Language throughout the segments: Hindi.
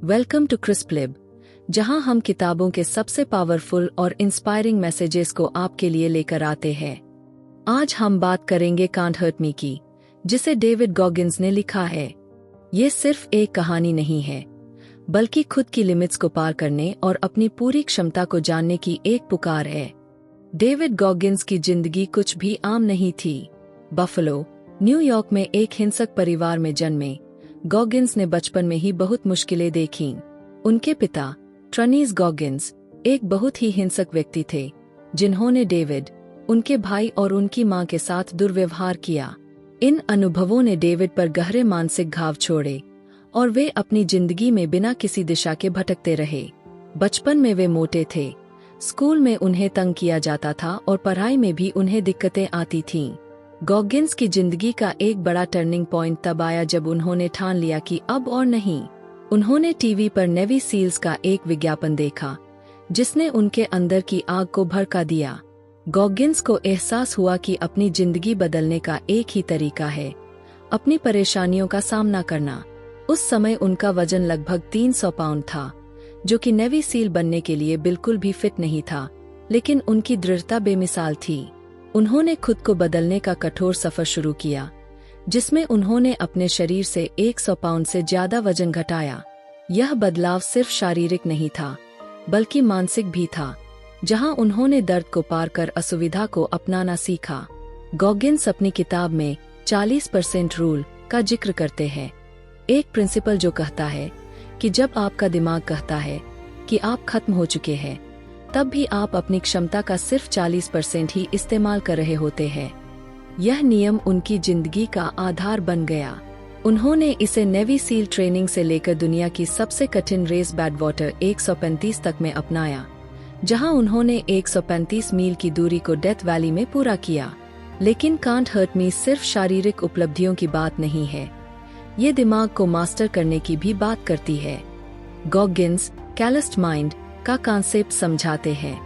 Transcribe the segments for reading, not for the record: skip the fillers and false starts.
वेलकम टू क्रिस्प लिब, जहां हम किताबों के सबसे पावरफुल और इंस्पायरिंग मैसेजेस को आपके लिए लेकर आते हैं। आज हम बात करेंगे कांट हर्ट मी की, जिसे डेविड गॉगिंस ने लिखा है। ये सिर्फ एक कहानी नहीं है, बल्कि खुद की लिमिट्स को पार करने और अपनी पूरी क्षमता को जानने की एक पुकार है। डेविड गॉगिंस की जिंदगी कुछ भी आम नहीं थी। बफलो, न्यूयॉर्क में एक हिंसक परिवार में जन्मे गॉगिंस ने बचपन में ही बहुत मुश्किलें देखीं। उनके पिता ट्रनीज गॉगिंस एक बहुत ही हिंसक व्यक्ति थे, जिन्होंने डेविड, उनके भाई और उनकी मां के साथ दुर्व्यवहार किया। इन अनुभवों ने डेविड पर गहरे मानसिक घाव छोड़े और वे अपनी जिंदगी में बिना किसी दिशा के भटकते रहे। बचपन में वे मोटे थे, स्कूल में उन्हें तंग किया जाता था और पढ़ाई में भी उन्हें दिक्कतें आती थीं। गॉगिंस की जिंदगी का एक बड़ा टर्निंग पॉइंट तब आया जब उन्होंने ठान लिया कि अब और नहीं। उन्होंने टीवी पर नेवी सील्स का एक विज्ञापन देखा, जिसने उनके अंदर की आग को भड़का दिया। गॉगिंस को एहसास हुआ कि अपनी जिंदगी बदलने का एक ही तरीका है, अपनी परेशानियों का सामना करना। उस समय उनका वजन लगभग 300 पाउंड था, जो कि नेवी सील बनने के लिए बिल्कुल भी फिट नहीं था, लेकिन उनकी दृढ़ता बेमिसाल थी। उन्होंने खुद को बदलने का कठोर सफर शुरू किया, जिसमें उन्होंने अपने शरीर से 100 पाउंड से ज्यादा वजन घटाया। यह बदलाव सिर्फ शारीरिक नहीं था, बल्कि मानसिक भी था, जहां उन्होंने दर्द को पार कर असुविधा को अपनाना सीखा। गॉगिंस अपनी किताब में 40% रूल का जिक्र करते हैं, एक प्रिंसिपल जो कहता है कि जब आपका दिमाग कहता है कि आप खत्म हो चुके हैं, तब भी आप अपनी क्षमता का सिर्फ 40% ही इस्तेमाल कर रहे होते हैं। यह नियम उनकी जिंदगी का आधार बन गया। उन्होंने इसे नेवी सील ट्रेनिंग से लेकर दुनिया की सबसे कठिन रेस बैडवाटर 135 तक में अपनाया, जहां उन्होंने 135 मील की दूरी को डेथ वैली में पूरा किया। लेकिन कांट हर्ट मी सिर्फ शारीरिक उपलब्धियों की बात नहीं है, ये दिमाग को मास्टर करने की भी बात करती है। गॉगिंस कैलस्ड माइंड का कॉन्सेप्ट समझाते हैं,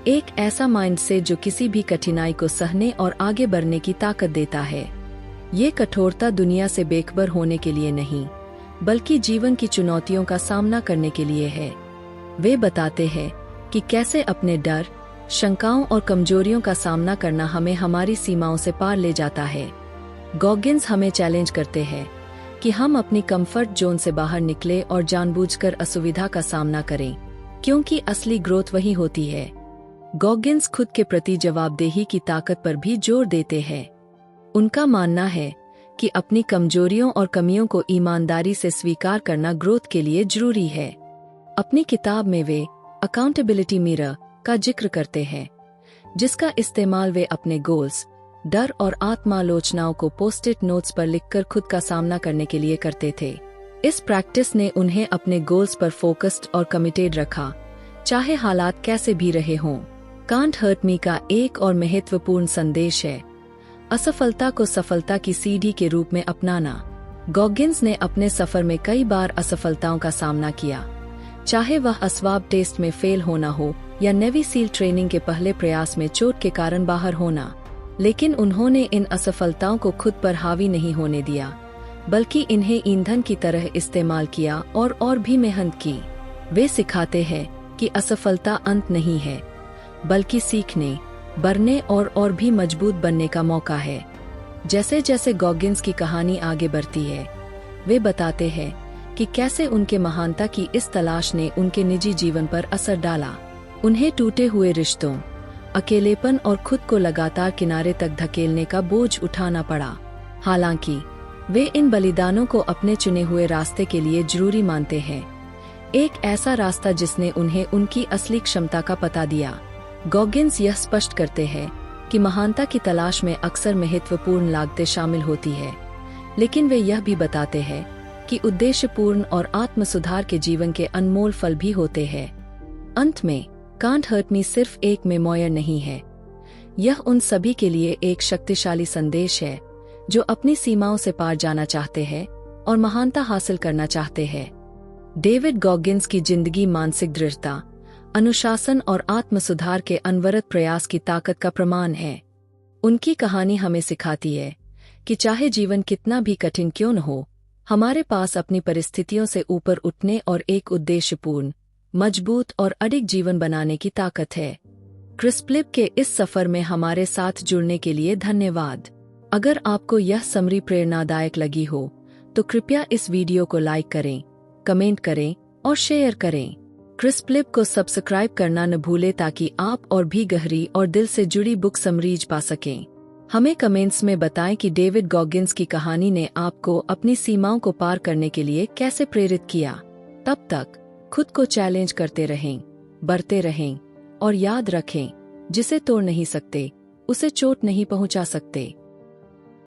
एक ऐसा माइंड से जो किसी भी कठिनाई को सहने और आगे बढ़ने की ताकत देता है। ये कठोरता दुनिया से बेखबर होने के लिए नहीं, बल्कि जीवन की चुनौतियों का सामना करने के लिए है। वे बताते हैं कि कैसे अपने डर, शंकाओं और कमजोरियों का सामना करना हमें हमारी सीमाओं से पार ले जाता है। गॉगिंस हमें चैलेंज करते हैं कि हम अपनी कंफर्ट जोन से बाहर निकले और जानबूझकर असुविधा का सामना करें, क्योंकि असली ग्रोथ वही होती है। गॉगिंस खुद के प्रति जवाबदेही की ताकत पर भी जोर देते हैं। उनका मानना है कि अपनी कमजोरियों और कमियों को ईमानदारी से स्वीकार करना ग्रोथ के लिए जरूरी है। अपनी किताब में वे अकाउंटेबिलिटी मिरर का जिक्र करते हैं, जिसका इस्तेमाल वे अपने गोल्स, डर और आत्मालोचनाओं को पोस्ट-इट नोट्स पर लिखकर खुद का सामना करने के लिए करते थे। इस प्रैक्टिस ने उन्हें अपने गोल्स पर फोकस्ड और कमिटेड रखा, चाहे हालात कैसे भी रहे हों। कांट हर्ट मी का एक और महत्वपूर्ण संदेश है असफलता को सफलता की सीढ़ी के रूप में अपनाना। गॉगिंस ने अपने सफर में कई बार असफलताओं का सामना किया, चाहे वह अस्वाब टेस्ट में फेल होना हो या नेवी सील ट्रेनिंग के पहले प्रयास में चोट के कारण बाहर होना। लेकिन उन्होंने इन असफलताओं को खुद पर हावी नहीं होने दिया, बल्कि इन्हें ईंधन की तरह इस्तेमाल किया और भी मेहनत की। वे सिखाते हैं कि असफलता अंत नहीं है, बल्कि सीखने, बढ़ने और भी मजबूत बनने का मौका है। जैसे जैसे गॉगिंस की कहानी आगे बढ़ती है, वे बताते हैं कि कैसे उनके महानता की इस तलाश ने उनके निजी जीवन पर असर डाला। उन्हें टूटे हुए रिश्तों, अकेलेपन और खुद को लगातार किनारे तक धकेलने का बोझ उठाना पड़ा। हालांकि वे इन बलिदानों को अपने चुने हुए रास्ते के लिए जरूरी मानते हैं, एक ऐसा रास्ता जिसने उन्हें उनकी असली क्षमता का पता दिया। गॉगिंस यह स्पष्ट करते हैं कि महानता की तलाश में अक्सर महत्वपूर्ण लागतें शामिल होती है, लेकिन वे यह भी बताते हैं कि उद्देश्यपूर्ण और आत्मसुधार के जीवन के अनमोल फल भी होते हैं। अंत में कांट हर्ट मी सिर्फ एक मेमोयर नहीं है, यह उन सभी के लिए एक शक्तिशाली संदेश है जो अपनी सीमाओं से पार जाना चाहते हैं और महानता हासिल करना चाहते हैं। डेविड गॉगिंस की जिंदगी मानसिक दृढ़ता, अनुशासन और आत्मसुधार के अनवरत प्रयास की ताकत का प्रमाण है। उनकी कहानी हमें सिखाती है कि चाहे जीवन कितना भी कठिन क्यों न हो, हमारे पास अपनी परिस्थितियों से ऊपर उठने और एक उद्देश्यपूर्ण, मजबूत और अडिग जीवन बनाने की ताकत है। क्रिस फिलिप के इस सफर में हमारे साथ जुड़ने के लिए धन्यवाद। अगर आपको यह समरी प्रेरणादायक लगी हो तो कृपया इस वीडियो को लाइक करें, कमेंट करें और शेयर करें। क्रिस फिलिप को सब्सक्राइब करना न भूलें ताकि आप और भी गहरी और दिल से जुड़ी बुक समरीज पा सकें। हमें कमेंट्स में बताएं कि डेविड गॉगिंस की कहानी ने आपको अपनी सीमाओं को पार करने के लिए कैसे प्रेरित किया। तब तक खुद को चैलेंज करते रहें, बढ़ते रहें और याद रखें, जिसे तोड़ नहीं सकते उसे चोट नहीं पहुंचा सकते।